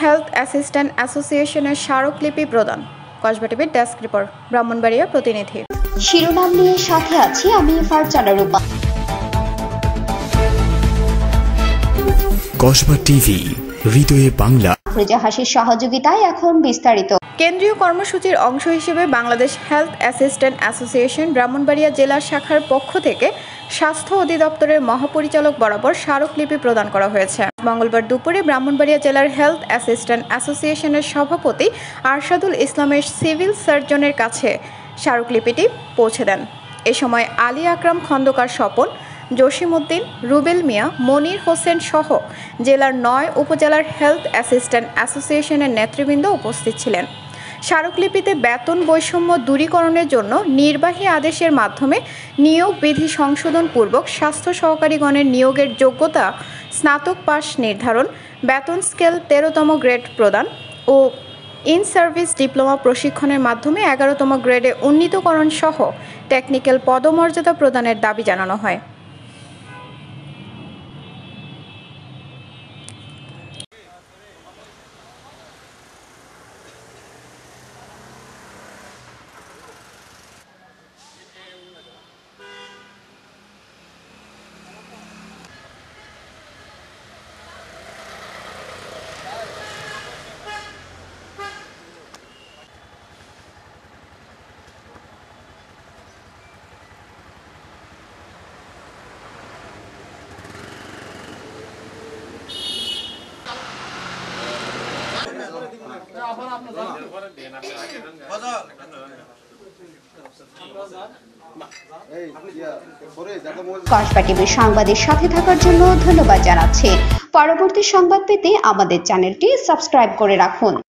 Health assistant অ্যাসোসিয়েশনের স্মারকলিপি প্রদান। কসবা টিভির ডেস্ক রিপোর্ট, ব্রাহ্মণবাড়িয়া প্রতিনিধি। শিরোনাম নিয়ে সাথে আছি আমি ফারজানা রূপা। কসবা টিভি, হৃদয়ে বাংলা। প্রজাহাসের সহযোগিতায় এখন বিস্তারিত। কেন্দ্রীয় কর্মসূচির অংশ হিসেবে Bangladesh health assistant association Brahmanbaria জেলা শাখার পক্ষ থেকে স্বাস্থ্য অধিদপ্তরের মহাপরিচালক বরাবর স্মারকলিপি প্রদান করা হয়েছে। মঙ্গলবার দুপুরে ব্রাহ্মণবাড়িয়া জেলার হেলথ অ্যাসিস্ট্যান্ট অ্যাসোসিয়েশনের সভাপতি আরশাদুল ইসলামের সিভিল সার্জনের কাছে স্মারকলিপিটি পৌঁছে দেন। এ সময় আলী আকরাম খন্দকার স্বপন, জসিমউদ্দিন, রুবেল মিয়া, মনির হোসেন সহ জেলার 9 উপজেলার হেলথ অ্যাসিস্ট্যান্ট অ্যাসোসিয়েশনের নেতৃবৃন্দ উপস্থিত ছিলেন। স্মারকলিপিতে বেতন বৈষম্য দূরীকরণের জন্য নির্বাহী আদেশের মাধ্যমে নিয়োগ বিধি সংশোধন পূর্বক স্বাস্থ্য সহকারীগণের নিয়োগের যোগ্যতা স্নাতক পাস নির্ধারণ, বেতন স্কেল 13তম গ্রেড প্রদান ও ইন সার্ভিস ডিপ্লোমা প্রশিক্ষণের মাধ্যমে 11তম গ্রেডে উন্নীতকরণ সহ টেকনিক্যাল পদমর্যাদা প্রদানের দাবি জানানো হয়। কসবা টিভির সংবাদের সাথে থাকার জন্য ধন্যবাদ জানাচ্ছি। পরবর্তী সংবাদ পেতে আমাদের চ্যানেলটি সাবস্ক্রাইব করে রাখুন।